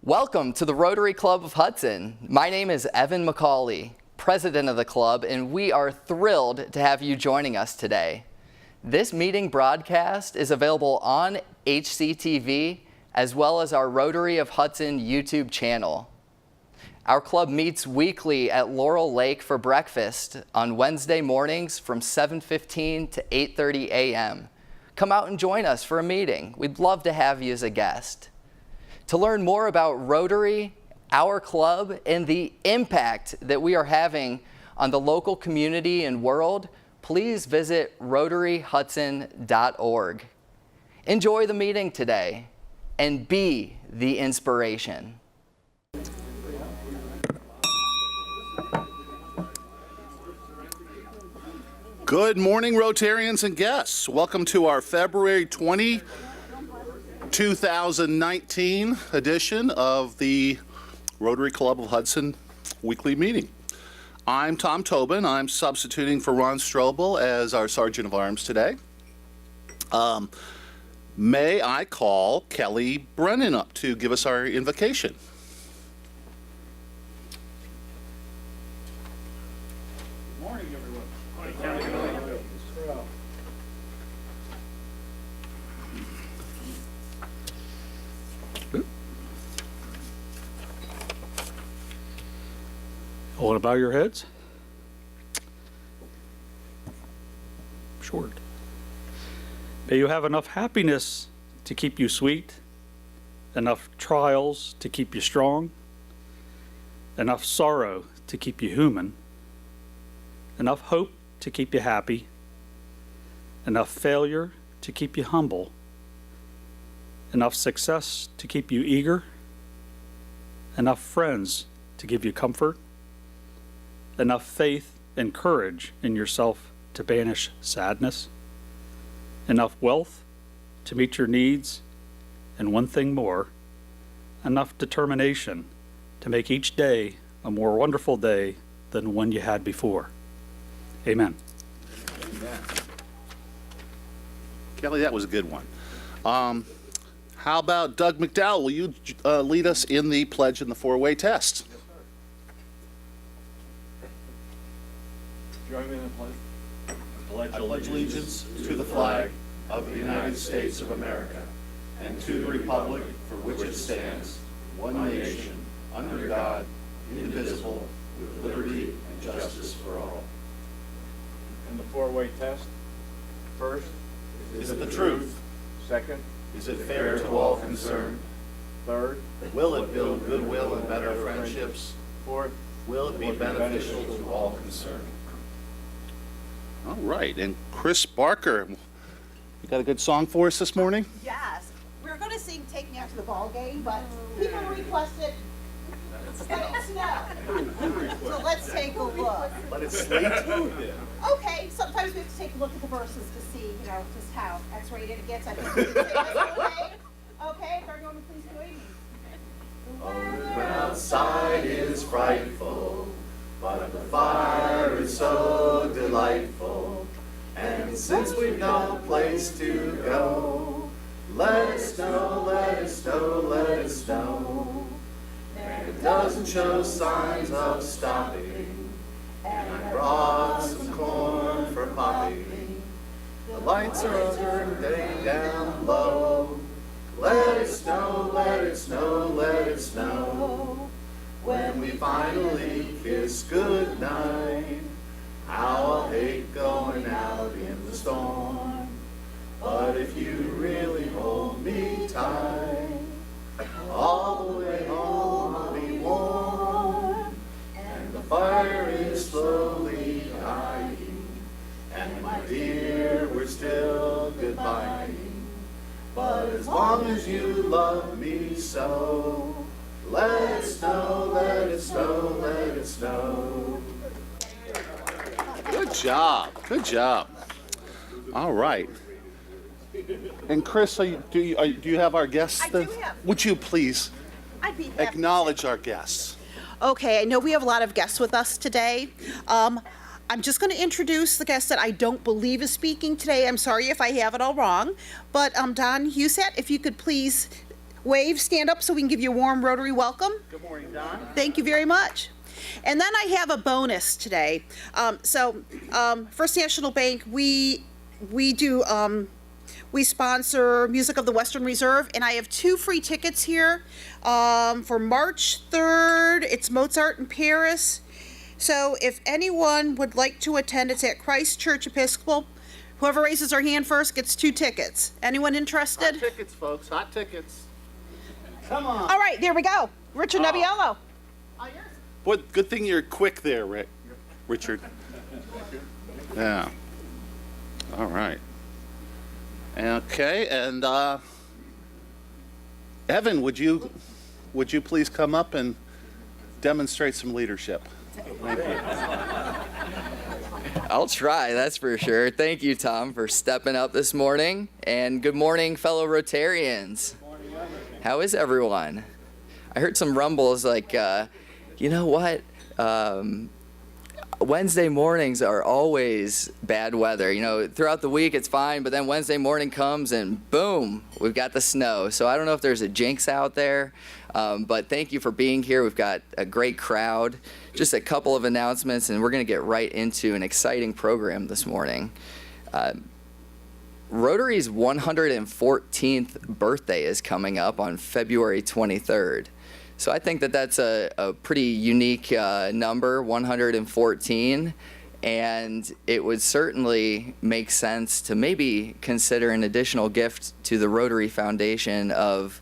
Welcome to the Rotary Club of Hudson. My name is Evan McCauley, president of the club, and we are thrilled to have you joining us today. This meeting broadcast is available on HCTV as well as our Rotary of Hudson YouTube channel. Our club meets weekly at Laurel Lake for breakfast on Wednesday mornings from 7:15 to 8:30 a.m. Come out and join us for a meeting. We'd love to have you as a guest. To learn more about Rotary, our club, and the impact that we are having on the local community and world, please visit rotaryhudson.org. Enjoy the meeting today and be the inspiration. Good morning, Rotarians and guests. Welcome to our February 20, 2019 edition of the Rotary Club of Hudson weekly meeting. I'm Tom Tobin. I'm substituting for Ron Strobel as our Sergeant of Arms today. May I call Kelly Brennan up to give us our invocation? Good morning, everyone. All bow your heads. Short. May you have enough happiness to keep you sweet, enough trials to keep you strong, enough sorrow to keep you human, enough hope to keep you happy, enough failure to keep you humble, enough success to keep you eager, enough friends to give you comfort, enough faith and courage in yourself to banish sadness, enough wealth to meet your needs, and one thing more, enough determination to make each day a more wonderful day than the one you had before. Amen. Amen. Kelly, that was a good one. How about Doug McDowell? Will you lead us in the pledge and the four-way test? Join me in the pledge. I pledge allegiance to the flag of the United States of America and to the republic for which it stands, one nation, under God, indivisible, with liberty and justice for all. And the four-way test. First, Is it the truth? Second, Is it fair to all concerned? third, Will it build goodwill and better friendships? fourth. Will it be beneficial to all concerned? All right, and Chris Barker, you got a good song for us this morning? Yes, we were going to sing "Take Me Out to the Ball Game," but people requested "Let It Snow." So let's take a look. Let it sleet. Okay, sometimes we have to take a look at the verses to see, just how X-rated it gets. I think we can say this today. Okay, everyone, please join me. When outside is frightful, but the fire is so delightful. And since we've no place to go, let it snow, let it snow, let it snow. And it doesn't show signs of stopping. And I brought some corn for popping. The lights are turning down low. Let it snow, let it snow, let it snow. When we finally kiss goodnight, how I'll hate going out in the storm. But if you really hold me tight, all the way home I'll be warm. And the fire is slowly dying, and my dear, we're still goodbying. But as long as you love me so, let it snow, let it snow, let it snow. Good job, good job. All right. And Chris, do you have our guests? I do have. Would you please I'd be happy. acknowledge our guests? Okay, I know we have a lot of guests with us today. I'm just going to introduce the guest that I don't believe is speaking today. I'm sorry if I have it all wrong. But Don Husett, if you could please wave, stand up so we can give you a warm Rotary welcome. Good morning, Don. Thank you very much. And then I have a bonus today. First National Bank, we sponsor Music of the Western Reserve, and I have 2 free tickets here for March 3rd. It's Mozart in Paris. So if anyone would like to attend, it's at Christ Church Episcopal. Whoever raises their hand first gets 2 tickets. Anyone interested? Hot tickets, folks, hot tickets. Come on. All right, there we go. Richard Nebbiolo. Boy, good thing you're quick there, Richard. Yeah. All right. Okay, and Evan, would you please come up and demonstrate some leadership? Thank you. I'll try, that's for sure. Thank you, Tom, for stepping up this morning. And good morning, fellow Rotarians. How is everyone? I heard some rumbles like, you know what? Wednesday mornings are always bad weather. You know, throughout the week it's fine, but then Wednesday morning comes and boom, we've got the snow. So I don't know if there's a jinx out there, but thank you for being here. We've got a great crowd. Just a couple of announcements, and we're going to get right into an exciting program this morning. Rotary's 114th birthday is coming up on February 23rd. So I think that that's a pretty unique number, 114, and it would certainly make sense to maybe consider an additional gift to the Rotary Foundation of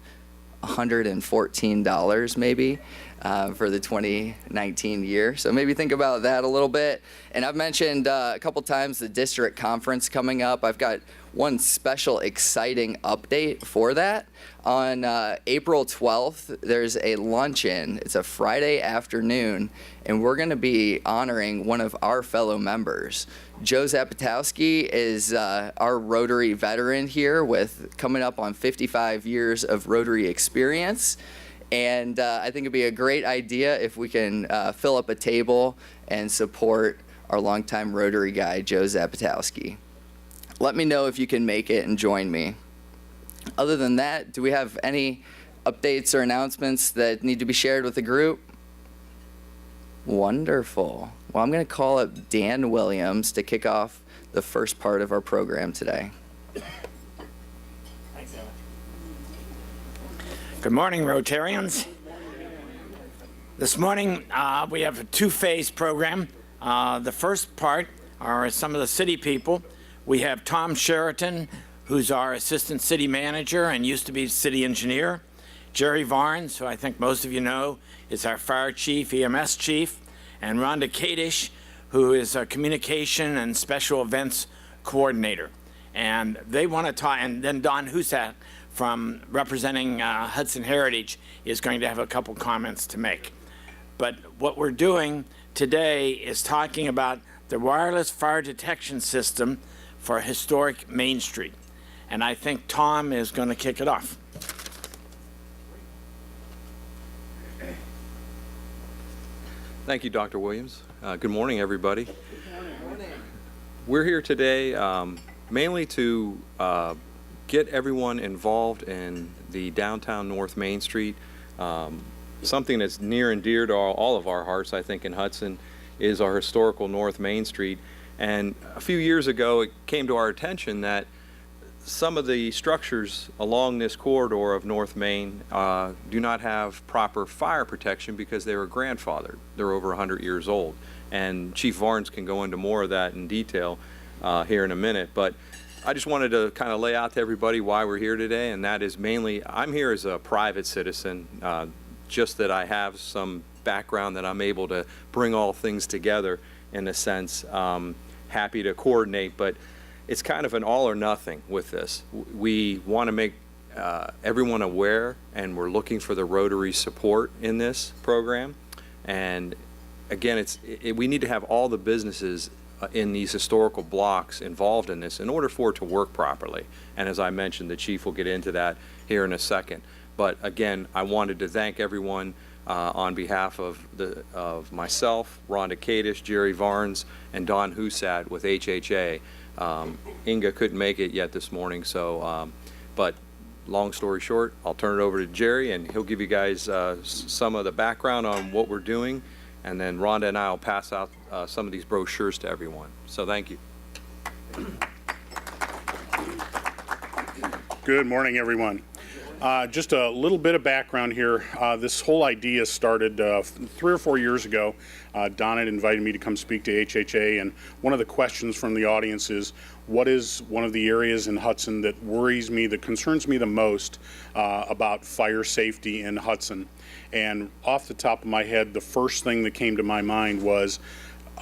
$114 maybe for the 2019 year. So maybe think about that a little bit. And I've mentioned a couple times the district conference coming up. I've got one special exciting update for that. On April 12th, there's a luncheon. It's a Friday afternoon, and we're going to be honoring one of our fellow members. Joe Zapatowski is our Rotary veteran here with coming up on 55 years of Rotary experience. And I think it'd be a great idea if we can fill up a table and support our longtime Rotary guy, Joe Zapatowski. Let me know if you can make it and join me. Other than that, do we have any updates or announcements that need to be shared with the group? Wonderful. Well, I'm going to call up Dan Williams to kick off the first part of our program today. Thanks, Ellen. Good morning, Rotarians. This morning, we have a 2-phase program. The first part are some of the city people. We have Tom Sheraton, who's our assistant city manager and used to be city engineer. Jerry Varnes, who I think most of you know, is our fire chief, EMS chief. And Rhonda Kadish, who is a communication and special events coordinator. And they want to talk, and then Don Husat from representing Hudson Heritage is going to have a couple comments to make. But what we're doing today is talking about the wireless fire detection system for historic Main Street. And I think Tom is going to kick it off. Thank you, Dr. Williams. Good morning, everybody. Good morning. We're here today mainly to get everyone involved in the downtown North Main Street. Something that's near and dear to all of our hearts, I think, in Hudson is our historical North Main Street. And a few years ago, it came to our attention that some of the structures along this corridor of North Main do not have proper fire protection because they were grandfathered. They're over 100 years old. And Chief Varnes can go into more of that in detail here in a minute. But I just wanted to kind of lay out to everybody why we're here today, and that is mainly, I'm here as a private citizen, just that I have some background that I'm able to bring all things together in a sense. Happy to coordinate, but it's kind of an all or nothing with this. We want to make everyone aware, and we're looking for the Rotary support in this program. And again, we need to have all the businesses in these historical blocks involved in this in order for it to work properly. And as I mentioned, the chief will get into that here in a second. But again, I wanted to thank everyone on behalf of myself, Rhonda Kadish, Jerry Varnes, and Don Husat with HHA. Inga couldn't make it yet this morning, so but long story short, I'll turn it over to Jerry, and he'll give you guys some of the background on what we're doing, and then Rhonda and I will pass out some of these brochures to everyone. So thank you. Good morning, everyone. Just a little bit of background here. This whole idea started 3 or 4 years ago. Don had invited me to come speak to HHA, and one of the questions from the audience is, what is one of the areas in Hudson that worries me, that concerns me the most about fire safety in Hudson? And off the top of my head, the first thing that came to my mind was,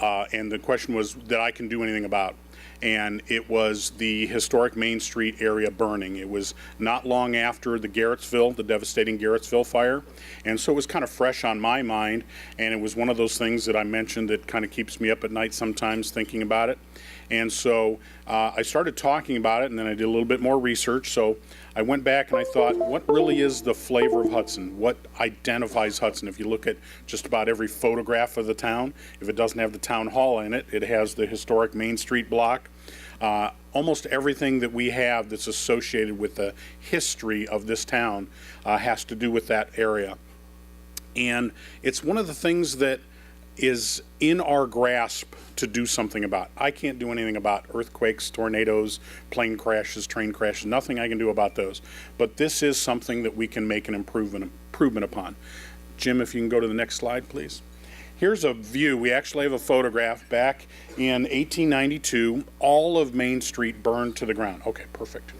and the question was, that I can do anything about. And it was the historic Main Street area burning. It was not long after the devastating Garrettsville fire, and so it was kind of fresh on my mind, and it was one of those things that I mentioned that kind of keeps me up at night sometimes thinking about it. And so I started talking about it, and then I did a little bit more research. So I went back and I thought, what really is the flavor of Hudson? What identifies Hudson? If you look at just about every photograph of the town, if it doesn't have the town hall in it, it has the historic Main Street block. Almost everything that we have that's associated with the history of this town has to do with that area. And it's one of the things that is in our grasp to do something about. I can't do anything about earthquakes, tornadoes, plane crashes, train crashes, nothing I can do about those. But this is something that we can make an improvement upon. Jim, if you can go to the next slide, please. Here's a view. We actually have a photograph. Back in 1892, all of Main Street burned to the ground. Okay, perfect.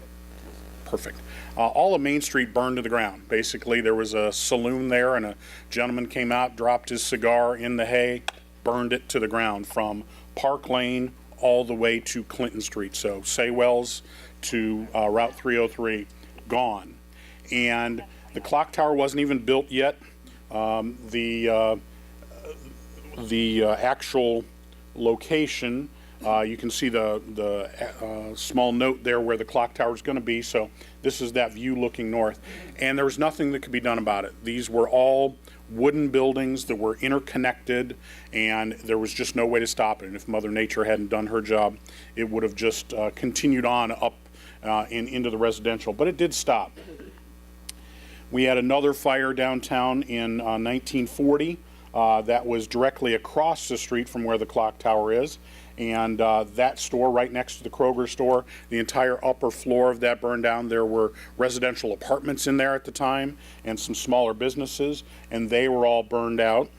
Perfect. All of Main Street burned to the ground. Basically, there was a saloon there, and a gentleman came out, dropped his cigar in the hay, burned it to the ground from Park Lane all the way to Clinton Street. So Saywells to Route 303, gone. And the clock tower wasn't even built yet. The actual location, you can see the small note there where the clock tower is going to be. So this is that view looking north. And there was nothing that could be done about it. These were all wooden buildings that were interconnected, and there was just no way to stop it. And if Mother Nature hadn't done her job, it would have just continued on up into the residential. But it did stop. We had another fire downtown in 1940. That was directly across the street from where the clock tower is. And that store right next to the Kroger store, the entire upper floor of that burned down. There were residential apartments in there at the time and some smaller businesses, and they were all burned out.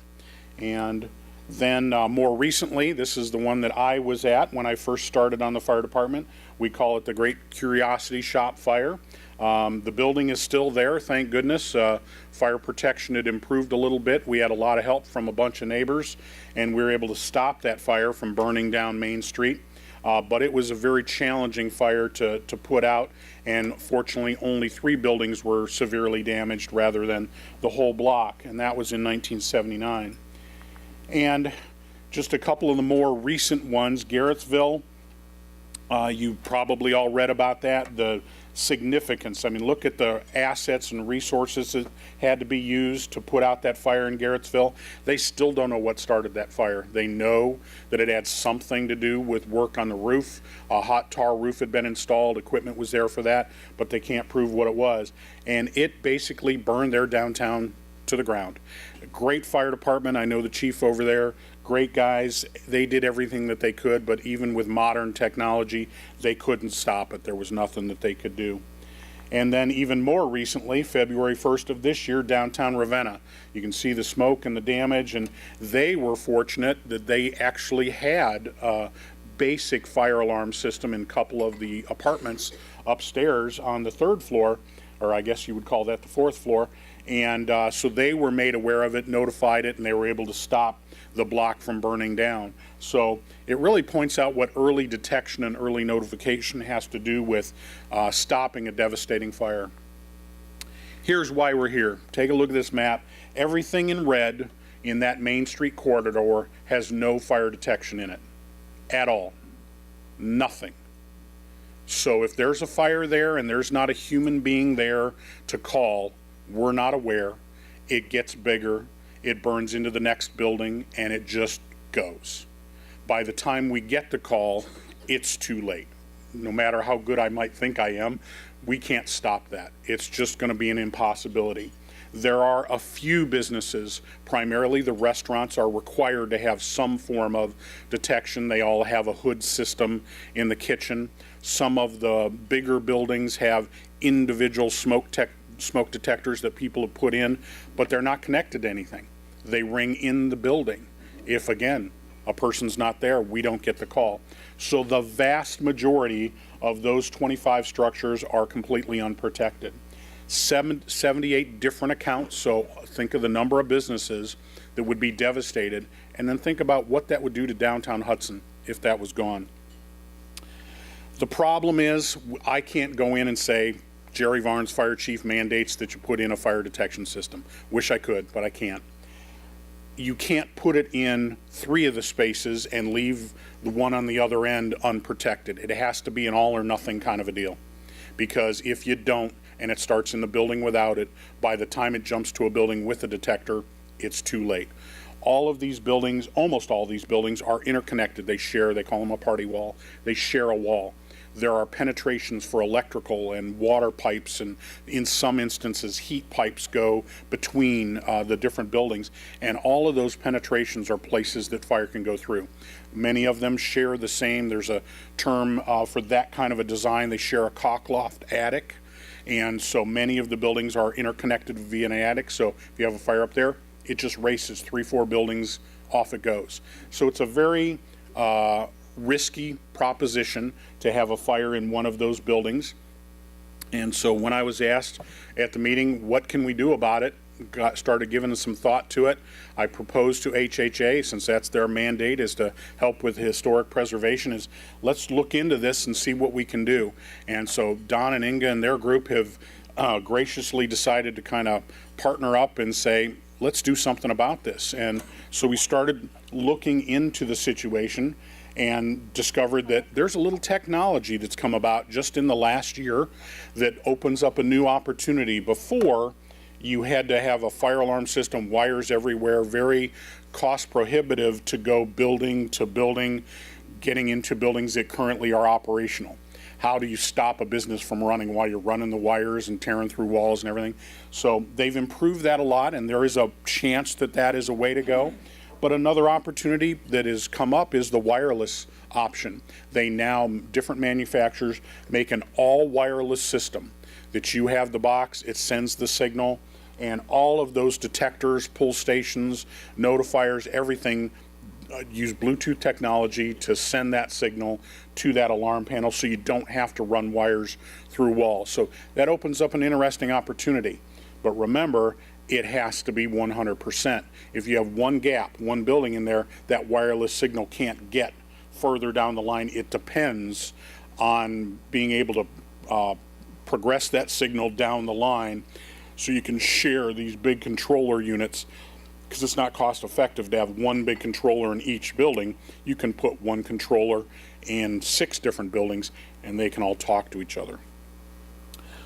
And then more recently, this is the one that I was at when I first started on the fire department. We call it the Great Curiosity Shop Fire. The building is still there, thank goodness. Fire protection had improved a little bit. We had a lot of help from a bunch of neighbors, and we were able to stop that fire from burning down Main Street. But it was a very challenging fire to put out, and fortunately only 3 buildings were severely damaged rather than the whole block, and that was in 1979. And just a couple of the more recent ones, Garrettsville, you probably all read about that, the significance. I mean, look at the assets and resources that had to be used to put out that fire in Garrettsville. They still don't know what started that fire. They know that it had something to do with work on the roof. A hot tar roof had been installed, equipment was there for that, but they can't prove what it was. And it basically burned their downtown to the ground. Great fire department. I know the chief over there. Great guys. They did everything that they could, but even with modern technology, they couldn't stop it. There was nothing that they could do. And then even more recently, February 1st of this year, downtown Ravenna. You can see the smoke and the damage, and they were fortunate that they actually had a basic fire alarm system in a couple of the apartments upstairs on the 3rd floor, or I guess you would call that the 4th floor. And so they were made aware of it, notified it, and they were able to stop the block from burning down. So it really points out what early detection and early notification has to do with stopping a devastating fire. Here's why we're here. Take a look at this map. Everything in red in that Main Street corridor has no fire detection in it at all. Nothing. So if there's a fire there and there's not a human being there to call, we're not aware. It gets bigger, it burns into the next building, and it just goes. By the time we get the call, it's too late. No matter how good I might think I am, we can't stop that. It's just going to be an impossibility. There are a few businesses, primarily the restaurants, are required to have some form of detection. They all have a hood system in the kitchen. Some of the bigger buildings have individual smoke detectors that people have put in, but they're not connected to anything. They ring in the building. If, again, a person's not there, we don't get the call. So the vast majority of those 25 structures are completely unprotected. 78 different accounts, so think of the number of businesses that would be devastated, and then think about what that would do to downtown Hudson if that was gone. The problem is, I can't go in and say, Jerry Varnes, fire chief, mandates that you put in a fire detection system. Wish I could, but I can't. You can't put it in 3 of the spaces and leave the one on the other end unprotected. It has to be an all or nothing kind of a deal. Because if you don't, and it starts in the building without it, by the time it jumps to a building with a detector, it's too late. All of these buildings, almost all these buildings, are interconnected. They call them a party wall. They share a wall. There are penetrations for electrical and water pipes, and in some instances heat pipes go between the different buildings, and all of those penetrations are places that fire can go through. Many of them share the same, there's a term for that kind of a design, they share a cockloft attic, and so many of the buildings are interconnected via an attic, so if you have a fire up there, it just races 3-4 buildings, off it goes. So it's a very risky proposition to have a fire in one of those buildings. And so when I was asked at the meeting, what can we do about it, started giving some thought to it. I proposed to HHA, since that's their mandate, is to help with historic preservation, is let's look into this and see what we can do. And so Don and Inga and their group have graciously decided to kind of partner up and say, let's do something about this. And so we started looking into the situation and discovered that there's a little technology that's come about just in the last year that opens up a new opportunity. Before, you had to have a fire alarm system, wires everywhere, very cost prohibitive to go building to building, getting into buildings that currently are operational. How do you stop a business from running while you're running the wires and tearing through walls and everything? So they've improved that a lot, and there is a chance that that is a way to go. But another opportunity that has come up is the wireless option. They now, different manufacturers, make an all wireless system that you have the box, it sends the signal, and all of those detectors, pull stations, notifiers, everything use Bluetooth technology to send that signal to that alarm panel so you don't have to run wires through walls. So that opens up an interesting opportunity. But remember, it has to be 100%. If you have one gap, one building in there, that wireless signal can't get further down the line. It depends on being able to progress that signal down the line so you can share these big controller units, because it's not cost effective to have one big controller in each building. You can put one controller in 6 different buildings and they can all talk to each other.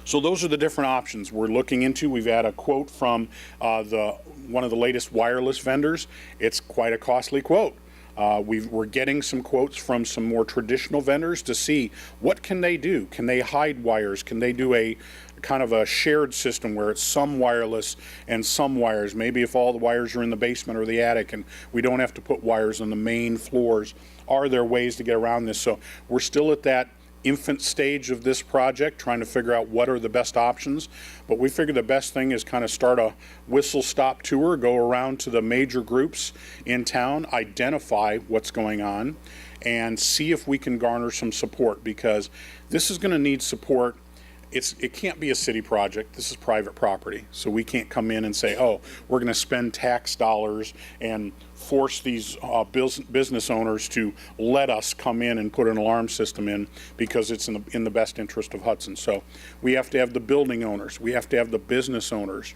So those are the different options we're looking into. We've had a quote from one of the latest wireless vendors. It's quite a costly quote. We're getting some quotes from some more traditional vendors to see what can they do. Can they hide wires? Can they do a kind of a shared system where it's some wireless and some wires? Maybe if all the wires are in the basement or the attic and we don't have to put wires on the main floors. Are there ways to get around this? So we're still at that infant stage of this project, trying to figure out what are the best options. But we figure the best thing is kind of start a whistle-stop tour, go around to the major groups in town, identify what's going on, and see if we can garner some support, because this is going to need support. It can't be a city project. This is private property. So we can't come in and say, oh, we're going to spend tax dollars and force these business owners to let us come in and put an alarm system in because it's in the best interest of Hudson. So we have to have the building owners. We have to have the business owners.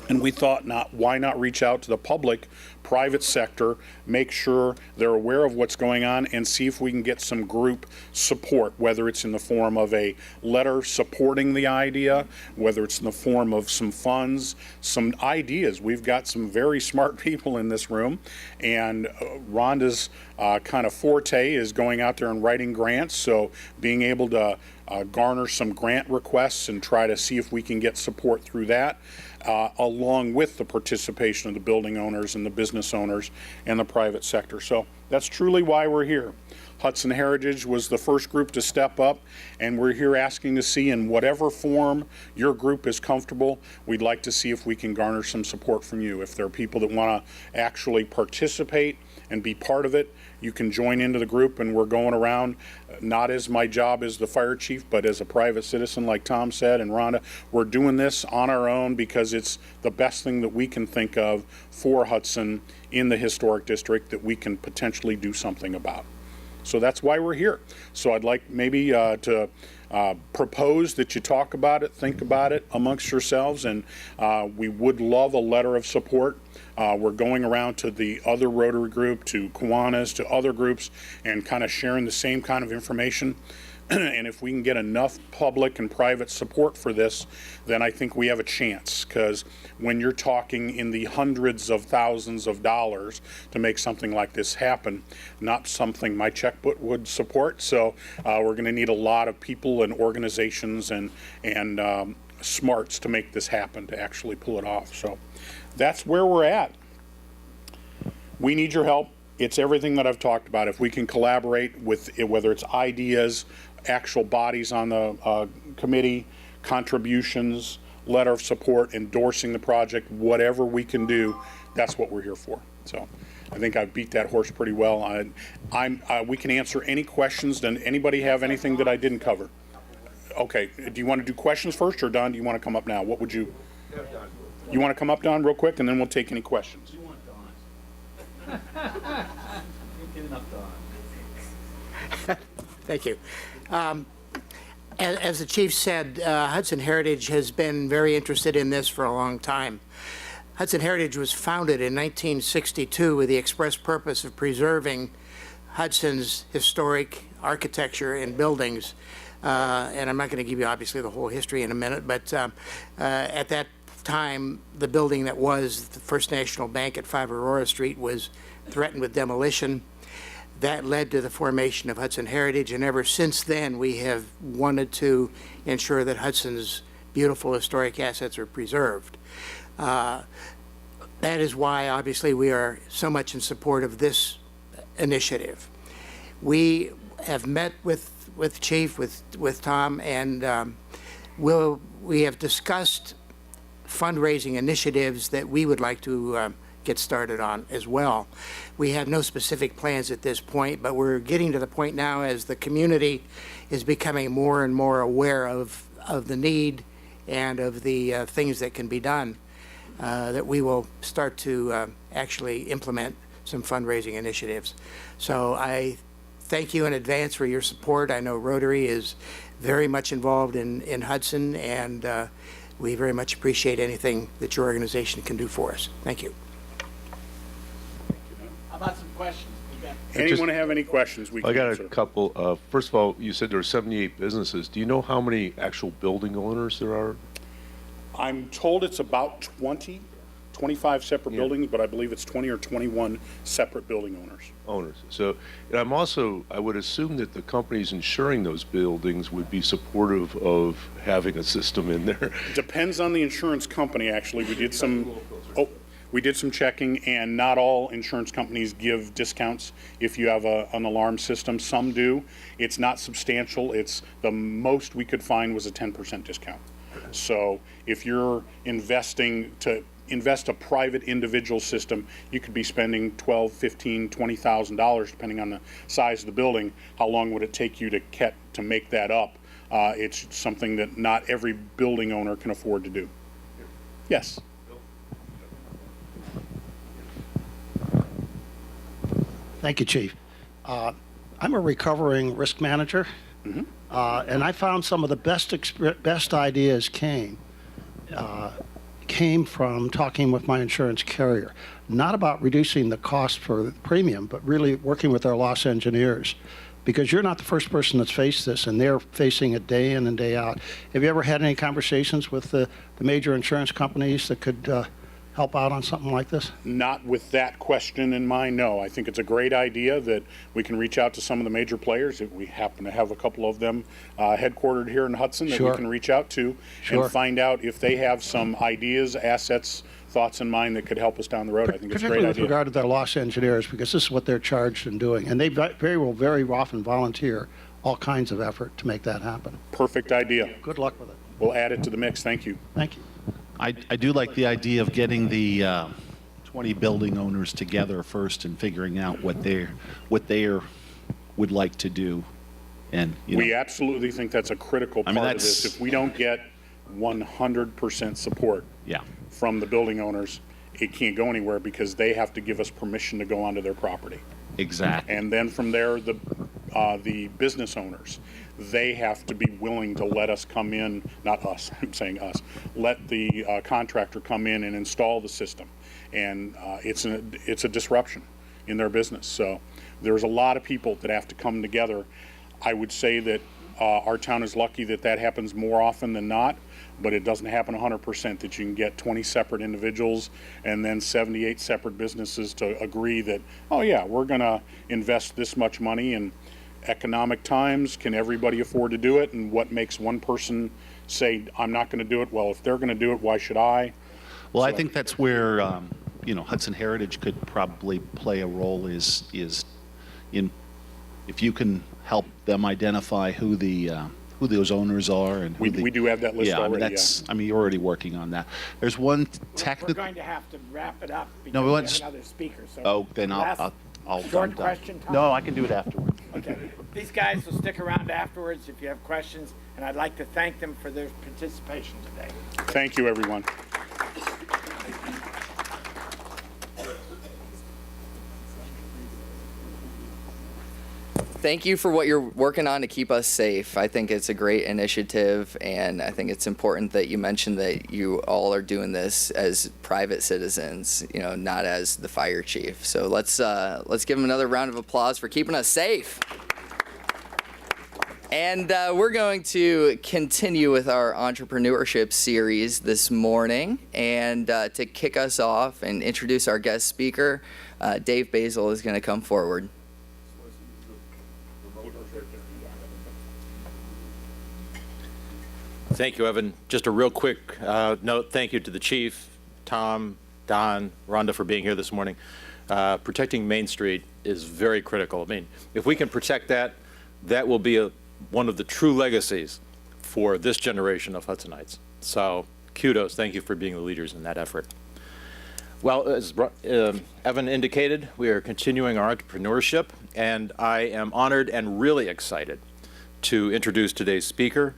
And we thought, why not reach out to the public, private sector, make sure they're aware of what's going on, and see if we can get some group support, whether it's in the form of a letter supporting the idea, whether it's in the form of some funds, some ideas. We've got some very smart people in this room, and Rhonda's kind of forte is going out there and writing grants, so being able to garner some grant requests and try to see if we can get support through that. Along with the participation of the building owners and the business owners and the private sector. So that's truly why we're here. Hudson Heritage was the first group to step up, and we're here asking to see, in whatever form your group is comfortable, we'd like to see if we can garner some support from you. If there are people that want to actually participate and be part of it, you can join into the group, and we're going around, not as my job as the fire chief, but as a private citizen, like Tom said, and Rhonda. We're doing this on our own because it's the best thing that we can think of for Hudson in the historic district that we can potentially do something about. So that's why we're here. So I'd like maybe to propose that you talk about it, think about it amongst yourselves, and we would love a letter of support. We're going around to the other Rotary group, to Kiwanis, to other groups, and kind of sharing the same kind of information. And if we can get enough public and private support for this, then I think we have a chance, because when you're talking in the hundreds of thousands of dollars to make something like this happen, not something my checkbook would support. So we're going to need a lot of people and organizations and smarts to make this happen, to actually pull it off. So that's where we're at. We need your help. It's everything that I've talked about. If we can collaborate with, whether it's ideas, actual bodies on the committee, contributions, letter of support, endorsing the project, whatever we can do, that's what we're here for. So I think I've beat that horse pretty well. We can answer any questions. Does anybody have anything that I didn't cover? Okay, do you want to do questions first, or Don, do you want to come up now? What would you? You want to come up, Don, real quick, and then we'll take any questions. You want Don. Get enough Don. Thank you. As the chief said, Hudson Heritage has been very interested in this for a long time. Hudson Heritage was founded in 1962 with the express purpose of preserving Hudson's historic architecture and buildings. And I'm not going to give you, obviously, the whole history in a minute, but at that time, the building that was the First National Bank at 5 Aurora Street was threatened with demolition. That led to the formation of Hudson Heritage, and ever since then we have wanted to ensure that Hudson's beautiful historic assets are preserved. That is why, obviously, we are so much in support of this initiative. We have met with Chief, with Tom, and we have discussed fundraising initiatives that we would like to get started on as well. We have no specific plans at this point, but we're getting to the point now, as the community is becoming more and more aware of the need and of the things that can be done, that we will start to actually implement some fundraising initiatives. So I thank you in advance for your support. I know Rotary is very much involved in Hudson, and we very much appreciate anything that your organization can do for us. Thank you. How about some questions? Anyone have any questions we can I got answer? a couple. First of all, you said there were 78 businesses. Do you know how many actual building owners there are? I'm told it's about 25 separate Yeah. buildings, but I believe it's 20 or 21 separate building owners. So, and I would assume that the companies insuring those buildings would be supportive of having a system in there. Depends on the insurance company, actually. We did some checking, and not all insurance companies give discounts if you have an alarm system. Some do. It's not substantial. It's the most we could find was a 10% discount. So if you're investing to invest a private individual system, you could be spending $12,000, $15,000, $20,000 depending on the size of the building. How long would it take you to make that up? It's something that not every building owner can afford to do. Yes. Thank you, Chief. I'm a recovering risk manager, and I found some of the best ideas came came from talking with my insurance carrier, not about reducing the cost for the premium, but really working with our loss engineers. Because you're not the first person that's faced this, and they're facing it day in and day out. Have you ever had any conversations with the major insurance companies that could help out on something like this? Not with that question in mind, no. I think it's a great idea that we can reach out to some of the major players. If we happen to have a couple of them headquartered here in Hudson that we can reach out to and find out if they have some ideas, assets, thoughts in mind that could help us down the road. I think it's a great idea. Particularly with regard to their loss engineers, because this is what they're charged in doing. And they very often volunteer all kinds of effort to make that happen. Perfect idea. Good luck with it. We'll add it to the mix. Thank you. Thank you. I do like the idea of getting the 20 building owners together first and figuring out what they would like to do. And we absolutely think that's a critical part of this. If we don't get 100% support from the building owners, it can't go anywhere because they have to give us permission to go onto their property. Exactly. And then from there, the business owners, they have to be willing to let us come in, not us, I'm saying us, let the contractor come in and install the system. And it's a disruption in their business. So there's a lot of people that have to come together. I would say that our town is lucky that that happens more often than not, but it doesn't happen 100% that you can get 20 separate individuals and then 78 separate businesses to agree that, oh yeah, we're going to invest this much money in economic times. Can everybody afford to do it? And what makes one person say, I'm not going to do it? Well, if they're going to do it, why should I? Well, I think that's where, Hudson Heritage could probably play a role is in if you can help them identify who those owners are and we do have that list already. You're already working on that. There's one technical. We're going to have to wrap it up because we have another speaker. So then I'll short question time. No, I can do it afterward. Okay. These guys will stick around afterwards if you have questions, and I'd like to thank them for their participation today. Thank you, everyone. Thank you for what you're working on to keep us safe. I think it's a great initiative, and I think it's important that you mentioned that you all are doing this as private citizens, not as the fire chief. So let's give them another round of applause for keeping us safe. And we're going to continue with our entrepreneurship series this morning. And to kick us off and introduce our guest speaker, Dave Basil is going to come forward. Thank you, Evan. Just a real quick note. Thank you to the chief, Tom, Don, Rhonda for being here this morning. Protecting Main Street is very critical. I mean, if we can protect that, that will be one of the true legacies for this generation of Hudsonites. So kudos. Thank you for being the leaders in that effort. Well, as Evan indicated, we are continuing our entrepreneurship, and I am honored and really excited to introduce today's speaker.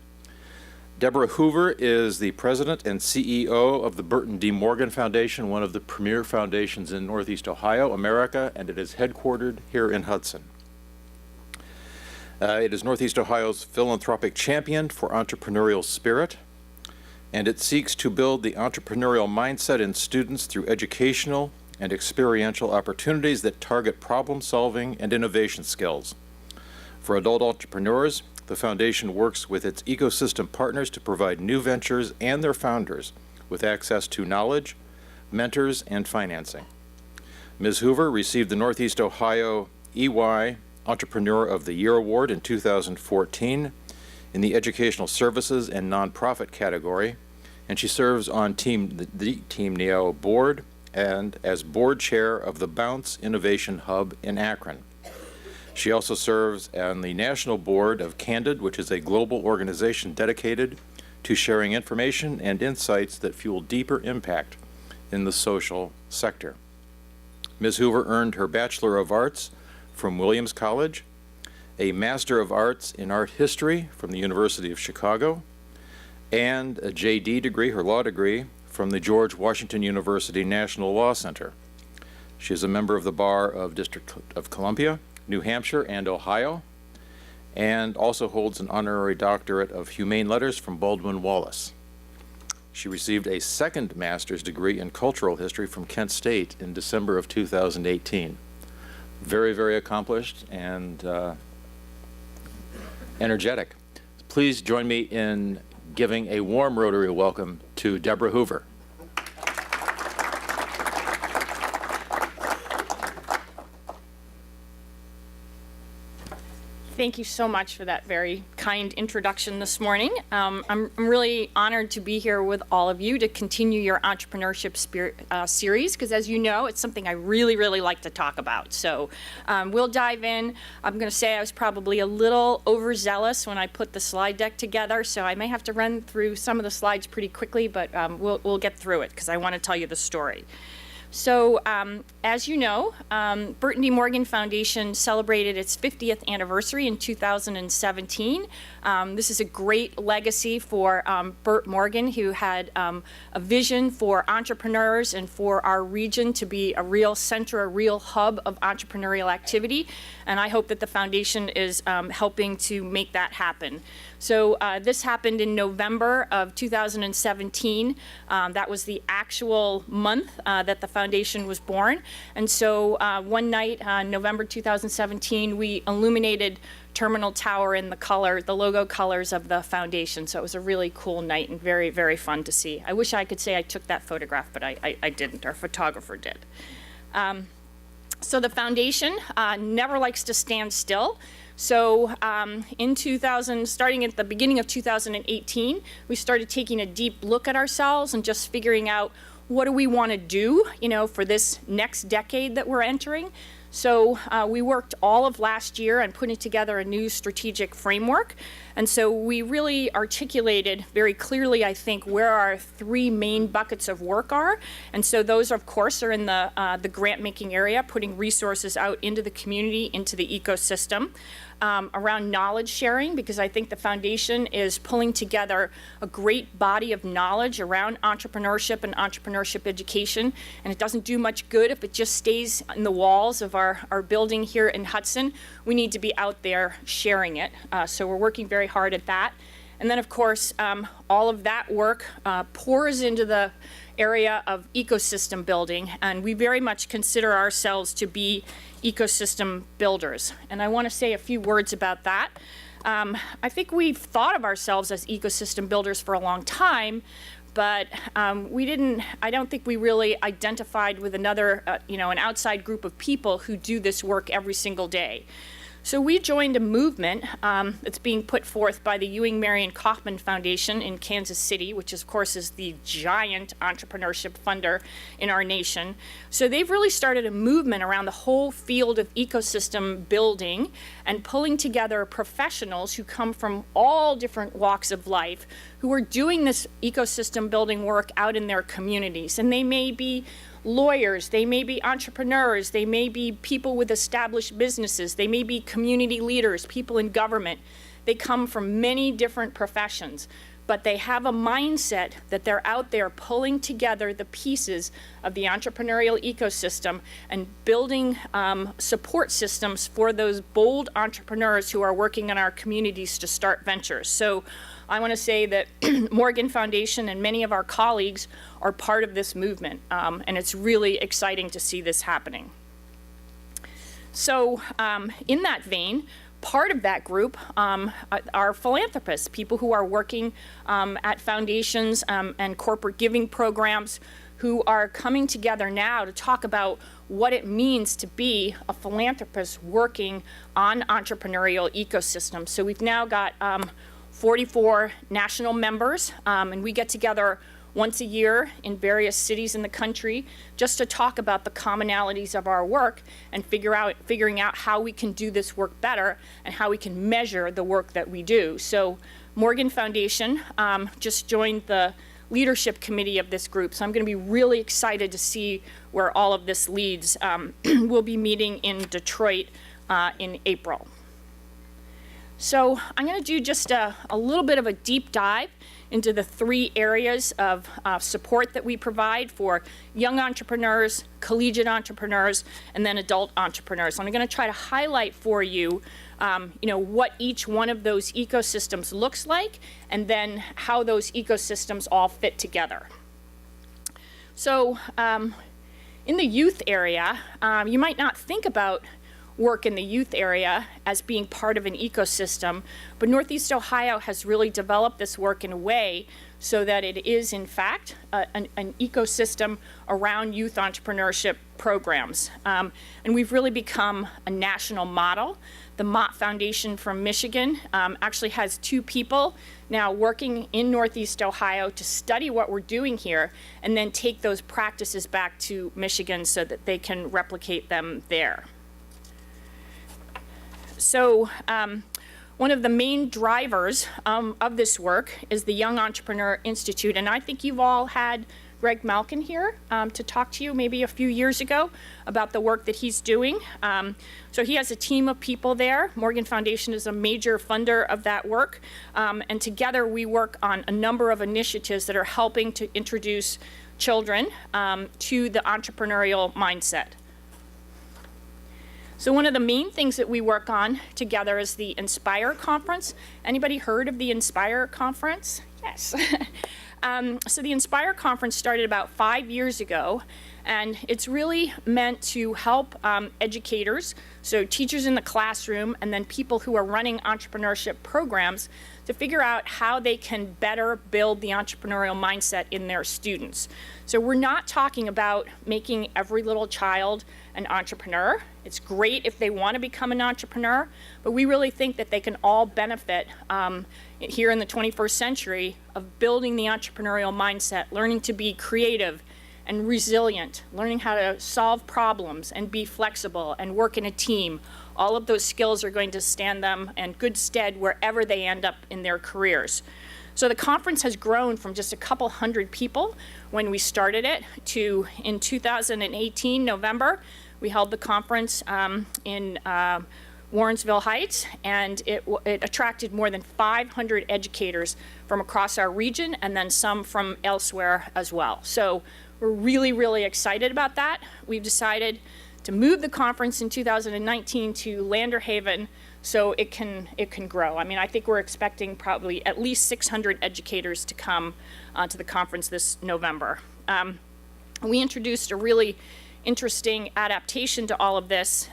Deborah Hoover is the president and CEO of the Burton D. Morgan Foundation, one of the premier foundations in Northeast Ohio, America, and it is headquartered here in Hudson. It is Northeast Ohio's philanthropic champion for entrepreneurial spirit, and it seeks to build the entrepreneurial mindset in students through educational and experiential opportunities that target problem solving and innovation skills. For adult entrepreneurs, the foundation works with its ecosystem partners to provide new ventures and their founders with access to knowledge, mentors, and financing. Ms. Hoover received the Northeast Ohio EY Entrepreneur of the Year Award in 2014 in the Educational Services and Nonprofit category, and she serves on the Team Neo board and as board chair of the Bounce Innovation Hub in Akron. She also serves on the national board of Candid, which is a global organization dedicated to sharing information and insights that fuel deeper impact in the social sector. Ms. Hoover earned her Bachelor of Arts from Williams College, a Master of Arts in Art History from the University of Chicago, and a JD degree, her law degree, from the George Washington University National Law Center. She is a member of the Bar of District of Columbia, New Hampshire, and Ohio, and also holds an honorary doctorate of humane letters from Baldwin Wallace. She received a second master's degree in cultural history from Kent State in December of 2018. Very, very accomplished and energetic. Please join me in giving a warm Rotary welcome to Deborah Hoover. Thank you so much for that very kind introduction this morning. I'm really honored to be here with all of you to continue your entrepreneurship series, because as you know, it's something I really, really like to talk about. So we'll dive in. I'm going to say I was probably a little overzealous when I put the slide deck together, so I may have to run through some of the slides pretty quickly, but we'll get through it because I want to tell you the story. So, as you know, Burton D. Morgan Foundation celebrated its 50th anniversary in 2017. This is a great legacy for Burt Morgan, who had a vision for entrepreneurs and for our region to be a real center, a real hub of entrepreneurial activity. And I hope that the foundation is helping to make that happen. So this happened in November of 2017. That was the actual month that the foundation was born. And so one night, November 2017, we illuminated Terminal Tower in the logo colors of the foundation. So it was a really cool night and very, very fun to see. I wish I could say I took that photograph, but I didn't. Our photographer did. So the foundation never likes to stand still. So starting at the beginning of 2018, we started taking a deep look at ourselves and just figuring out what do we want to do, for this next decade that we're entering. So we worked all of last year on putting together a new strategic framework. And so we really articulated very clearly, I think, where our three main buckets of work are. And so those, of course, are in the grant-making area, putting resources out into the community, into the ecosystem. Around knowledge sharing, because I think the foundation is pulling together a great body of knowledge around entrepreneurship and entrepreneurship education, and it doesn't do much good if it just stays in the walls of our building here in Hudson. We need to be out there sharing it, so we're working very hard at that. And then, of course, all of that work pours into the area of ecosystem building, and we very much consider ourselves to be ecosystem builders. And I want to say a few words about that. I think we've thought of ourselves as ecosystem builders for a long time, but I don't think we really identified with another, an outside group of people who do this work every single day. So we joined a movement that's being put forth by the Ewing Marion Kauffman Foundation in Kansas City, which of course is the giant entrepreneurship funder in our nation. So they've really started a movement around the whole field of ecosystem building and pulling together professionals who come from all different walks of life who are doing this ecosystem building work out in their communities. And they may be lawyers, they may be entrepreneurs, they may be people with established businesses, they may be community leaders, people in government. They come from many different professions, but they have a mindset that they're out there pulling together the pieces of the entrepreneurial ecosystem and building support systems for those bold entrepreneurs who are working in our communities to start ventures. So I want to say that Morgan Foundation and many of our colleagues are part of this movement, and it's really exciting to see this happening. So in that vein, part of that group are philanthropists, people who are working at foundations and corporate giving programs who are coming together now to talk about what it means to be a philanthropist working on entrepreneurial ecosystems. So we've now got 44 national members, and we get together once a year in various cities in the country just to talk about the commonalities of our work and figuring out how we can do this work better and how we can measure the work that we do. So Morgan Foundation just joined the leadership committee of this group, so I'm going to be really excited to see where all of this leads. We'll be meeting in Detroit in April. So I'm going to do just a little bit of a deep dive into the three areas of support that we provide for young entrepreneurs, collegiate entrepreneurs, and then adult entrepreneurs. So I'm going to try to highlight for you what each one of those ecosystems looks like, and then how those ecosystems all fit together. So in the youth area, you might not think about work in the youth area as being part of an ecosystem, but Northeast Ohio has really developed this work in a way so that it is, in fact, an ecosystem around youth entrepreneurship programs. And we've really become a national model. The Mott Foundation from Michigan actually has 2 people now working in Northeast Ohio to study what we're doing here and then take those practices back to Michigan so that they can replicate them there. So one of the main drivers of this work is the Young Entrepreneur Institute, and I think you've all had Greg Malkin here to talk to you maybe a few years ago about the work that he's doing. So he has a team of people there. Morgan Foundation is a major funder of that work, and together we work on a number of initiatives that are helping to introduce children to the entrepreneurial mindset. So one of the main things that we work on together is the Inspire Conference. Anybody heard of the Inspire Conference? Yes. So the Inspire Conference started about 5 years ago, and it's really meant to help educators, so teachers in the classroom, and then people who are running entrepreneurship programs to figure out how they can better build the entrepreneurial mindset in their students. So we're not talking about making every little child an entrepreneur. It's great if they want to become an entrepreneur, but we really think that they can all benefit here in the 21st century of building the entrepreneurial mindset, learning to be creative and resilient, learning how to solve problems and be flexible and work in a team. All of those skills are going to stand them in good stead wherever they end up in their careers. So the conference has grown from just a couple hundred people when we started it to, in 2018, November, we held the conference in Warrensville Heights, and it attracted more than 500 educators from across our region and then some from elsewhere as well. So we're really, really excited about that. We've decided to move the conference in 2019 to Lander Haven so it can grow. I mean, I think we're expecting probably at least 600 educators to come to the conference this November. We introduced a really interesting adaptation to all of this.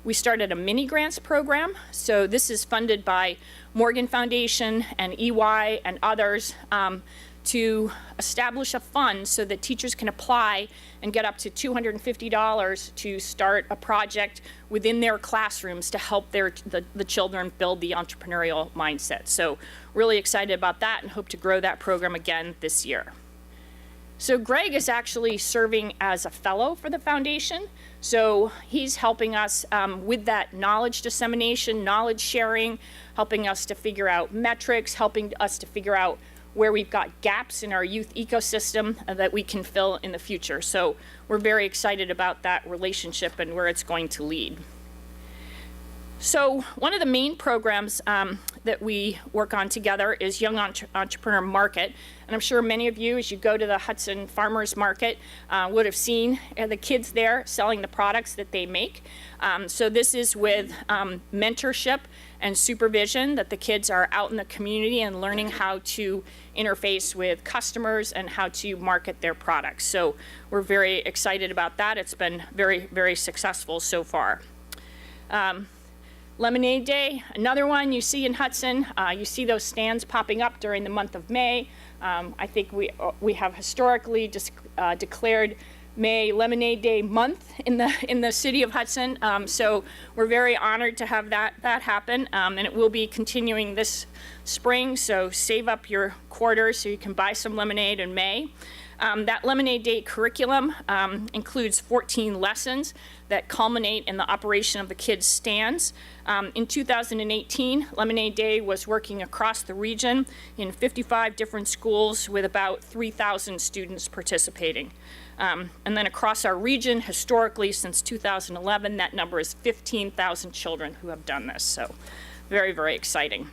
We started a mini grants program. So this is funded by Morgan Foundation and EY and others to establish a fund so that teachers can apply and get up to $250 to start a project within their classrooms to help the children build the entrepreneurial mindset. So really excited about that and hope to grow that program again this year. So Greg is actually serving as a fellow for the foundation. So he's helping us with that knowledge dissemination, knowledge sharing, helping us to figure out metrics, helping us to figure out where we've got gaps in our youth ecosystem that we can fill in the future. So we're very excited about that relationship and where it's going to lead. So one of the main programs that we work on together is Young Entrepreneur Market. And I'm sure many of you, as you go to the Hudson Farmers Market, would have seen the kids there selling the products that they make. So this is with mentorship and supervision, that the kids are out in the community and learning how to interface with customers and how to market their products. So we're very excited about that. It's been very, very successful so far. Lemonade Day, another one you see in Hudson. You see those stands popping up during the month of May. I think we have historically declared May Lemonade Day month in the city of Hudson. So we're very honored to have that happen, and it will be continuing this spring. So save up your quarters so you can buy some lemonade in May. That Lemonade Day curriculum includes 14 lessons that culminate in the operation of the kids' stands. In 2018, Lemonade Day was working across the region in 55 different schools with about 3,000 students participating. And then across our region, historically, since 2011, that number is 15,000 children who have done this. So very, very exciting.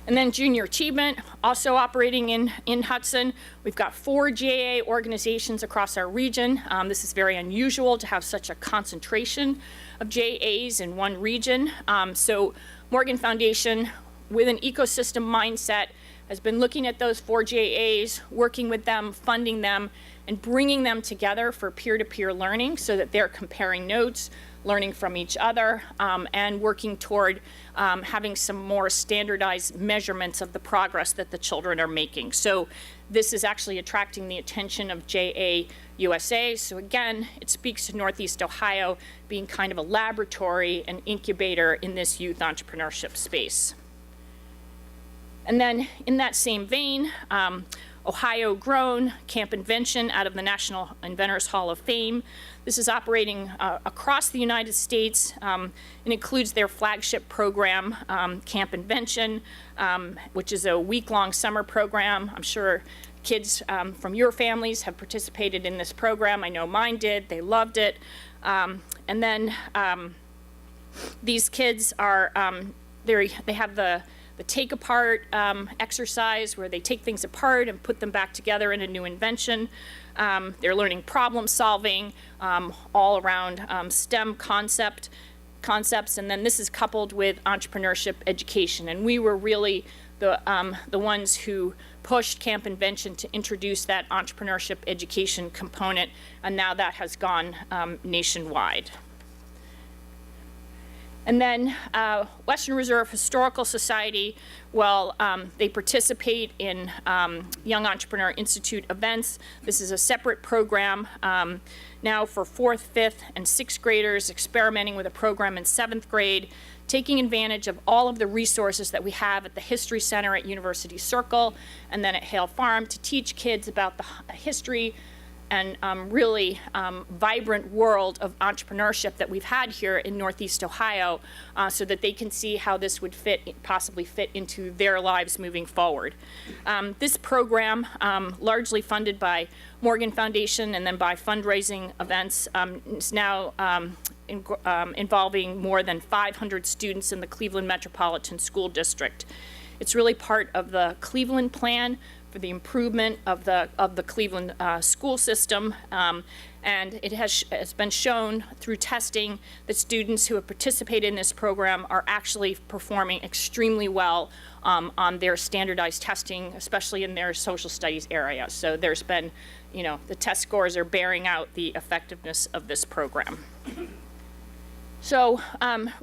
And then junior achievement, also operating in Hudson. We've got 4 JA organizations across our region. This is very unusual to have such a concentration of JAs in one region. So Morgan Foundation, with an ecosystem mindset, has been looking at those 4 JAs, working with them, funding them, and bringing them together for peer-to-peer learning so that they're comparing notes, learning from each other, and working toward having some more standardized measurements of the progress that the children are making. So this is actually attracting the attention of JA USA. So again, it speaks to Northeast Ohio being kind of a laboratory and incubator in this youth entrepreneurship space. And then in that same vein, Ohio Grown Camp Invention out of the National Inventors Hall of Fame. This is operating across the United States and includes their flagship program, Camp Invention, which is a week-long summer program. I'm sure kids from your families have participated in this program. I know mine did. They loved it. And then these kids are, they have the take apart exercise where they take things apart and put them back together in a new invention. They're learning problem solving all around STEM concepts, and then this is coupled with entrepreneurship education. And we were really the ones who pushed Camp Invention to introduce that entrepreneurship education component, and now that has gone nationwide. And then Western Reserve Historical Society, well, they participate in Young Entrepreneur Institute events. This is a separate program now for 4th, 5th, and 6th graders, experimenting with a program in 7th grade, taking advantage of all of the resources that we have at the History Center at University Circle and then at Hale Farm to teach kids about the history and really vibrant world of entrepreneurship that we've had here in Northeast Ohio so that they can see how this would possibly fit into their lives moving forward. This program, largely funded by Morgan Foundation and then by fundraising events, is now involving more than 500 students in the Cleveland Metropolitan School District. It's really part of the Cleveland Plan for the improvement of the Cleveland school system, and it has been shown through testing that students who have participated in this program are actually performing extremely well on their standardized testing, especially in their social studies area. So there's been, the test scores are bearing out the effectiveness of this program. So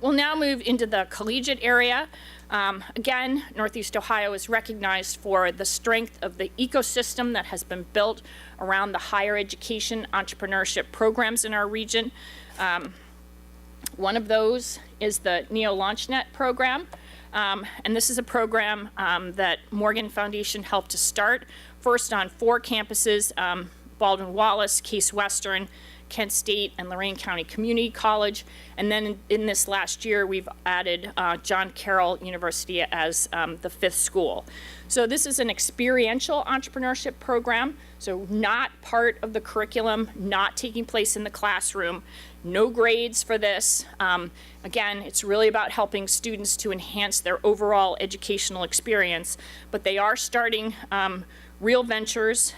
we'll now move into the collegiate area. Again, Northeast Ohio is recognized for the strength of the ecosystem that has been built around the higher education entrepreneurship programs in our region. One of those is the NEO LaunchNet program. And this is a program that Morgan Foundation helped to start, first on 4 campuses, Baldwin Wallace, Case Western, Kent State, and Lorain County Community College. And then in this last year, we've added John Carroll University as the 5th school. So this is an experiential entrepreneurship program, so not part of the curriculum, not taking place in the classroom, no grades for this. Again, it's really about helping students to enhance their overall educational experience, but they are starting real ventures.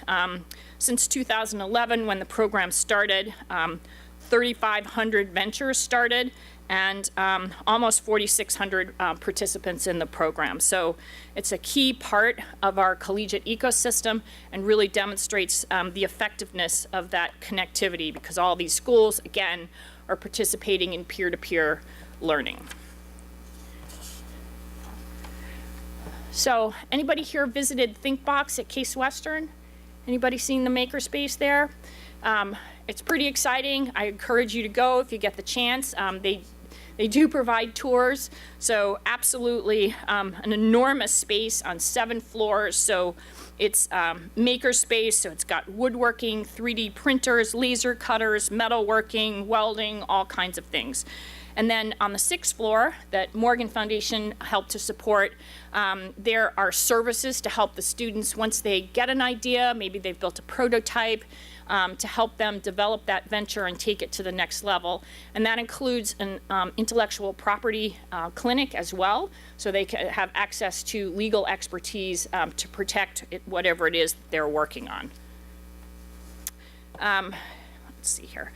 Since 2011, when the program started, 3,500 ventures started and almost 4,600 participants in the program. So it's a key part of our collegiate ecosystem and really demonstrates the effectiveness of that connectivity because all these schools, again, are participating in peer-to-peer learning. So anybody here visited ThinkBox at Case Western? Anybody seen the makerspace there? It's pretty exciting. I encourage you to go if you get the chance. They do provide tours, so absolutely an enormous space on 7 floors. So it's makerspace, so it's got woodworking, 3D printers, laser cutters, metalworking, welding, all kinds of things. And then on the 6th floor that Morgan Foundation helped to support, there are services to help the students once they get an idea, maybe they've built a prototype, to help them develop that venture and take it to the next level. And that includes an intellectual property clinic as well, so they can have access to legal expertise to protect whatever it is that they're working on. Let's see here.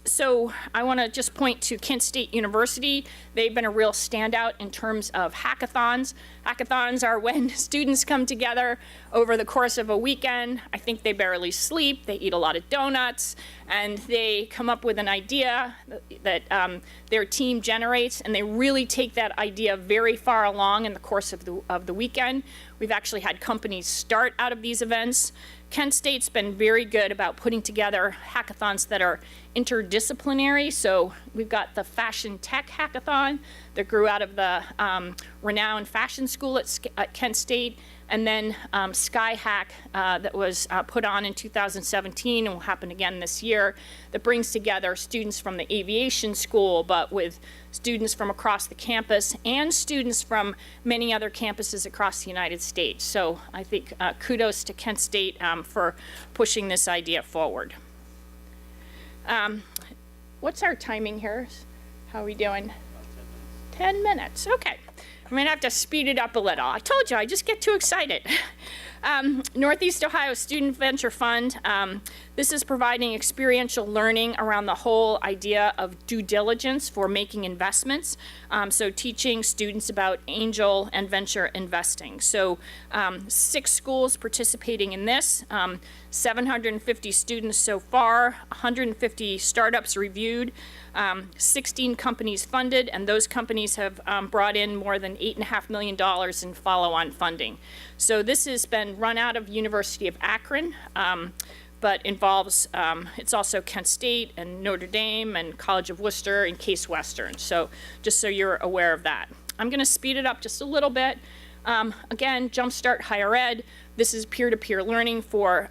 So I want to just point to Kent State University. They've been a real standout in terms of hackathons. Hackathons are when students come together over the course of a weekend. I think they barely sleep, they eat a lot of donuts, and they come up with an idea that their team generates, and they really take that idea very far along in the course of the weekend. We've actually had companies start out of these events. Kent State's been very good about putting together hackathons that are interdisciplinary. So we've got the Fashion Tech Hackathon that grew out of the renowned fashion school at Kent State, and then Sky Hack that was put on in 2017 and will happen again this year, that brings together students from the aviation school, but with students from across the campus and students from many other campuses across the United States. So I think kudos to Kent State for pushing this idea forward. What's our timing here? How are we doing? 10 minutes, okay. I'm gonna have to speed it up a little. I told you, I just get too excited. Northeast Ohio Student Venture Fund. This is providing experiential learning around the whole idea of due diligence for making investments. So teaching students about angel and venture investing. So 6 schools participating in this, 750 students so far, 150 startups reviewed, 16 companies funded, and those companies have brought in more than $8.5 million in follow-on funding. So this has been run out of University of Akron, but involves, it's also Kent State and Notre Dame and College of Worcester and Case Western. So just so you're aware of that. I'm gonna speed it up just a little bit. Again, Jumpstart Higher Ed. This is peer-to-peer learning for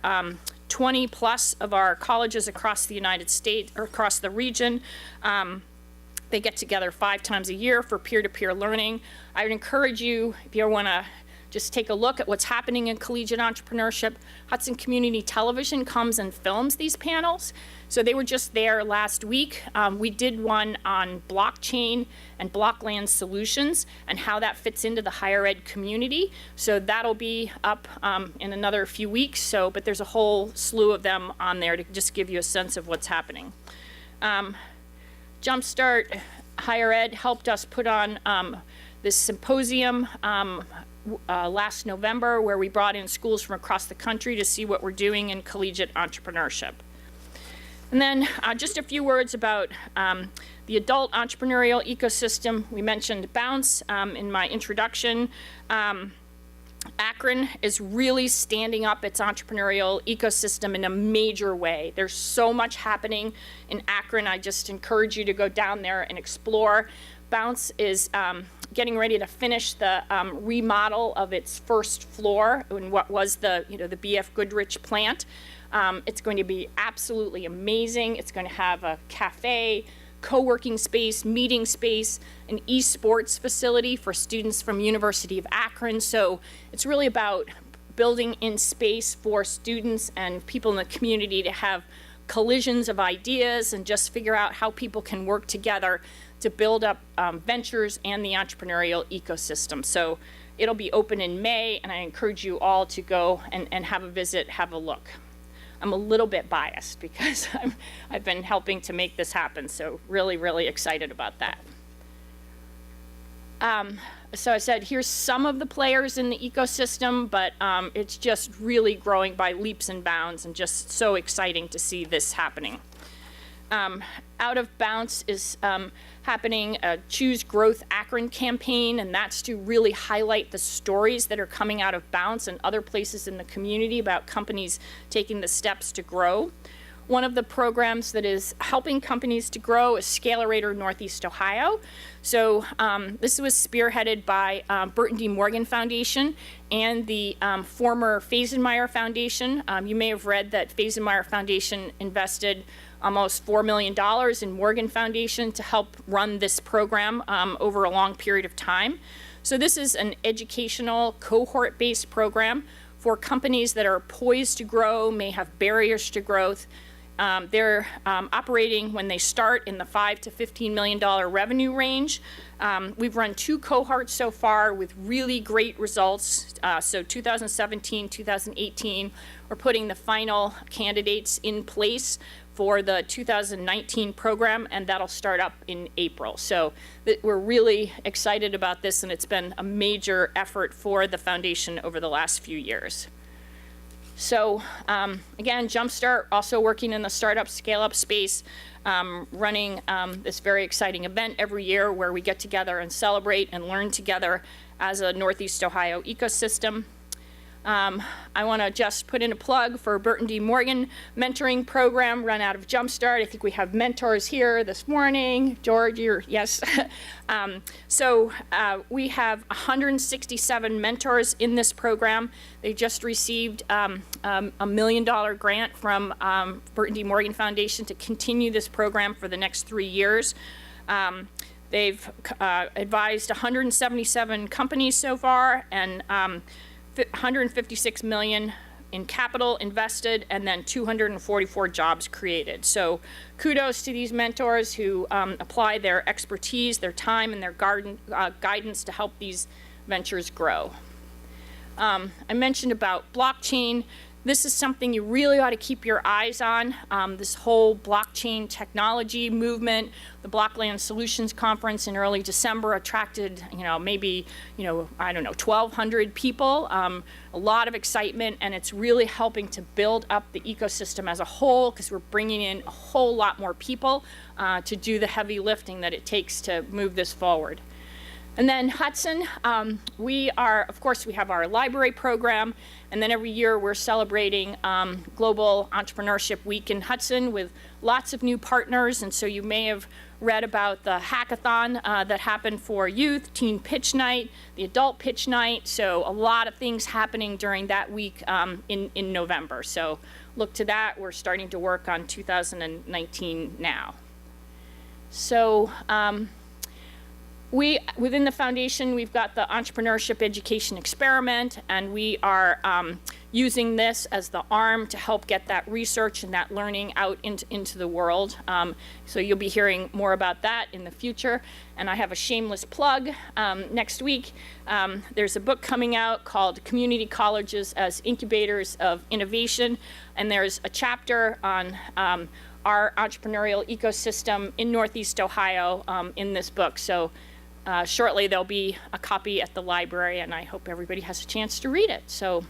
20 plus of our colleges across the United States, or across the region. They get together 5 times a year for peer-to-peer learning. I would encourage you, if you want to just take a look at what's happening in collegiate entrepreneurship. Hudson Community Television comes and films these panels. So they were just there last week. We did one on blockchain and blockland solutions and how that fits into the higher ed community. So that'll be up in another few weeks. So, but there's a whole slew of them on there to just give you a sense of what's happening. Jumpstart Higher Ed helped us put on this symposium last November, where we brought in schools from across the country to see what we're doing in collegiate entrepreneurship. And then just a few words about the adult entrepreneurial ecosystem. We mentioned Bounce in my introduction. Akron is really standing up its entrepreneurial ecosystem in a major way. There's so much happening in Akron. I just encourage you to go down there and explore. Bounce is getting ready to finish the remodel of its first floor in what was the B.F. Goodrich plant. It's going to be absolutely amazing. It's going to have a cafe, co-working space, meeting space, an esports facility for students from University of Akron. So it's really about building in space for students and people in the community to have collisions of ideas and just figure out how people can work together to build up ventures and the entrepreneurial ecosystem. So it'll be open in May, and I encourage you all to go and have a visit, have a look. I'm a little bit biased because I've been helping to make this happen, so really, really excited about that. So I said, here's some of the players in the ecosystem, but it's just really growing by leaps and bounds and just so exciting to see this happening. Out of Bounce is happening a Choose Growth Akron campaign, and that's to really highlight the stories that are coming out of Bounce and other places in the community about companies taking the steps to grow. One of the programs that is helping companies to grow is Scalerator Northeast Ohio. So this was spearheaded by Burton D. Morgan Foundation and the former Fazenmeyer Foundation. You may have read that Fazenmeyer Foundation invested almost $4 million in Morgan Foundation to help run this program over a long period of time. So this is an educational cohort-based program for companies that are poised to grow, may have barriers to growth. They're operating when they start in the $5 to $15 million revenue range. We've run 2 cohorts so far with really great results. So 2017, 2018, we're putting the final candidates in place for the 2019 program, and that'll start up in April. So we're really excited about this, and it's been a major effort for the foundation over the last few years. So again, Jumpstart, also working in the startup, scale-up space, running this very exciting event every year where we get together and celebrate and learn together as a Northeast Ohio ecosystem. I want to just put in a plug for Burton D. Morgan mentoring program run out of Jumpstart. I think we have mentors here this morning. George, yes. So we have 167 mentors in this program. They just received a $1 million grant from Burton D. Morgan Foundation to continue this program for the next 3 years. They've advised 177 companies so far, and 156 million in capital invested, and then 244 jobs created. So kudos to these mentors who apply their expertise, their time, and their guidance to help these ventures grow. I mentioned about blockchain. This is something you really ought to keep your eyes on. This whole blockchain technology movement. The Blockland Solutions Conference in early December attracted, maybe, I don't know, 1,200 people. A lot of excitement, and it's really helping to build up the ecosystem as a whole, because we're bringing in a whole lot more people to do the heavy lifting that it takes to move this forward. And then Hudson, we have our library program, and then every year we're celebrating Global Entrepreneurship Week in Hudson with lots of new partners. And so you may have read about the hackathon that happened for youth, teen pitch night, the adult pitch night. So a lot of things happening during that week in November. So look to that. We're starting to work on 2019 now. So within the foundation, we've got the Entrepreneurship Education Experiment, and we are using this as the arm to help get that research and that learning out into the world. So you'll be hearing more about that in the future. And I have a shameless plug. Next week, there's a book coming out called Community Colleges as Incubators of Innovation, and there's a chapter on our entrepreneurial ecosystem in Northeast Ohio in this book. So shortly there'll be a copy at the library, and I hope everybody has a chance to read it. So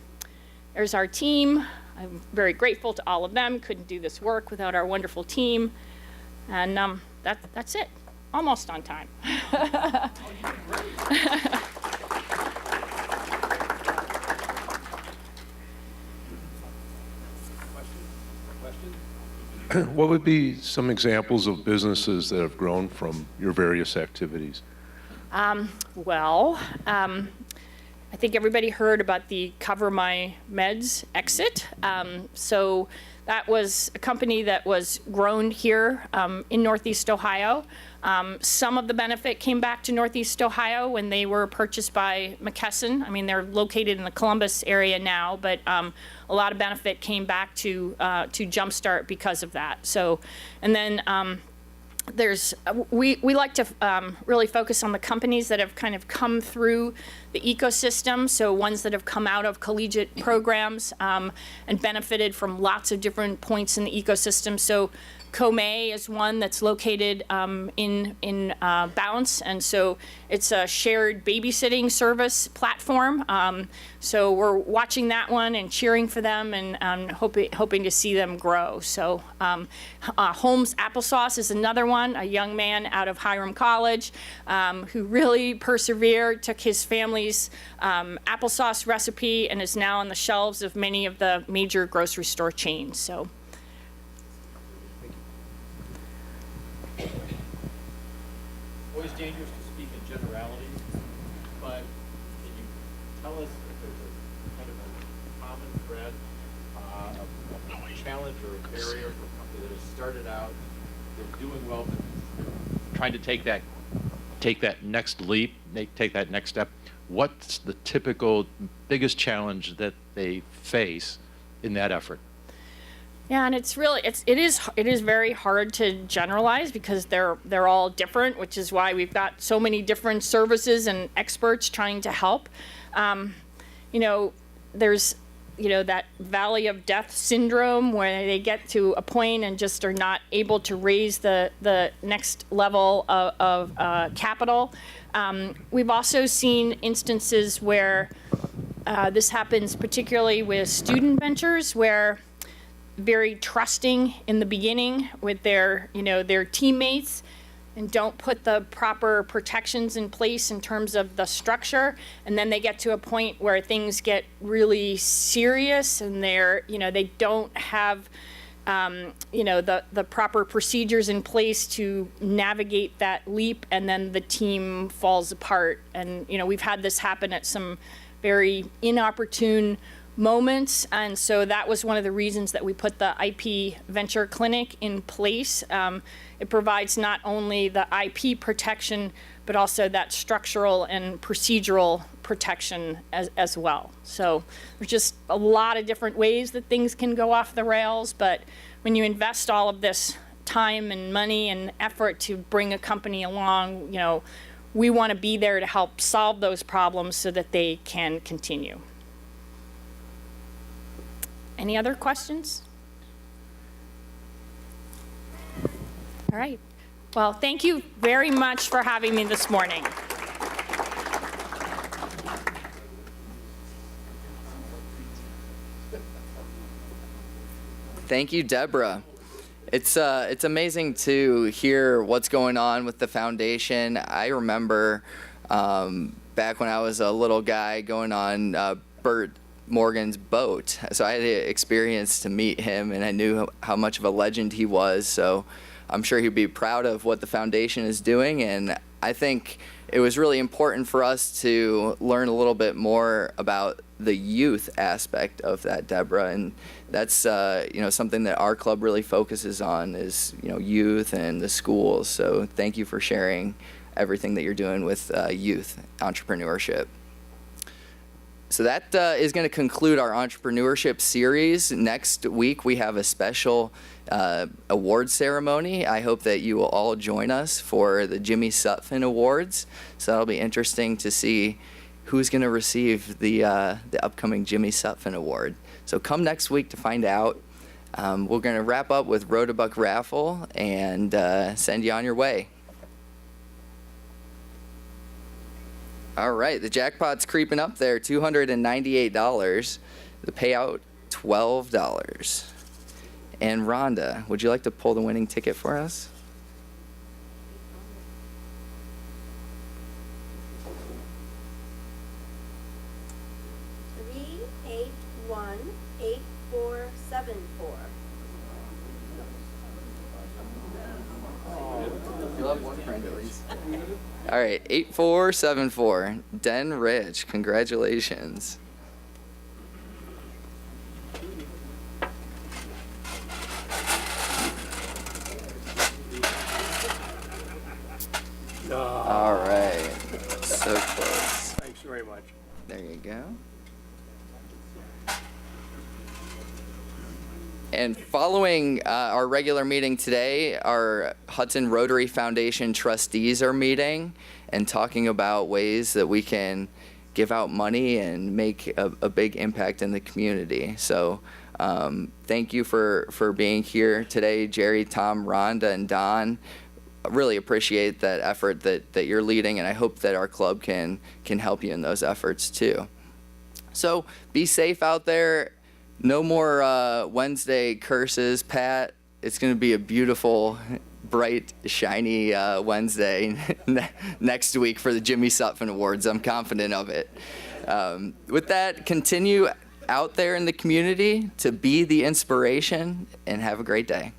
there's our team. I'm very grateful to all of them. Couldn't do this work without our wonderful team. And that's it. Almost on time. What would be some examples of businesses that have grown from your various activities? I think everybody heard about the Cover My Meds exit. So that was a company that was grown here in Northeast Ohio. Some of the benefit came back to Northeast Ohio when they were purchased by McKesson. I mean, they're located in the Columbus area now, but a lot of benefit came back to Jumpstart because of that. So, and then we like to really focus on the companies that have kind of come through the ecosystem, so ones that have come out of collegiate programs and benefited from lots of different points in the ecosystem. So COME is one that's located in Bounce, and so it's a shared babysitting service platform. So we're watching that one and cheering for them, and hoping to see them grow. So Holmes Applesauce is another one, a young man out of Hiram College who really persevered, took his family's applesauce recipe, and is now on the shelves of many of the major grocery store chains. So. Always dangerous to speak in generalities, but can you tell us if there's a kind of a common thread, a challenge or a barrier for a company that has started out, they're doing well, but trying to take that next leap, take that next step? what's the typical biggest challenge that they face in that effort? Yeah, and it is very hard to generalize because they're all different, which is why we've got so many different services and experts trying to help. There's that valley of death syndrome where they get to a point and just are not able to raise the next level of capital. We've also seen instances where this happens particularly with student ventures where very trusting in the beginning with their teammates and don't put the proper protections in place in terms of the structure, and then they get to a point where things get really serious and they don't have the proper procedures in place to navigate that leap, and then the team falls apart. And we've had this happen at some very inopportune moments, and so that was one of the reasons that we put the IP Venture Clinic in place. It provides not only the IP protection, but also that structural and procedural protection as well. So there's just a lot of different ways that things can go off the rails, but when you invest all of this time and money and effort to bring a company along, we want to be there to help solve those problems so that they can continue. Any other questions? All right. Well, thank you very much for having me this morning. Thank you, Deborah. It's amazing to hear what's going on with the foundation. I remember back when I was a little guy going on Bert Morgan's boat. So I had the experience to meet him, and I knew how much of a legend he was. So I'm sure he'd be proud of what the foundation is doing. And I think it was really important for us to learn a little bit more about the youth aspect of that, Deborah. And that's something that our club really focuses on is youth and the schools. So thank you for sharing everything that you're doing with youth entrepreneurship. So that is going to conclude our entrepreneurship series. Next week, we have a special award ceremony. I hope that you will all join us for the Jimmy Sutphin Awards. So that'll be interesting to see who's going to receive the upcoming Jimmy Sutphin Award. So come next week to find out. We're going to wrap up with Rotabuck Raffle and send you on your way. All right, the jackpot's creeping up there, $298. The payout, $12. And Rhonda, would you like to pull the winning ticket for us? You'll have one friend at least. All right, 8474, Den Rich, congratulations. All right, so close. Thanks very much. There you go. And following our regular meeting today, our Hudson Rotary Foundation trustees are meeting and talking about ways that we can give out money and make a big impact in the community. So thank you for being here today, Jerry, Tom, Rhonda, and Don. I really appreciate that effort that you're leading, and I hope that our club can help you in those efforts too. So be safe out there. No more Wednesday curses, Pat. It's going to be a beautiful, bright, shiny Wednesday next week for the Jimmy Sutphin Awards. I'm confident of it. With that, continue out there in the community to be the inspiration, and have a great day.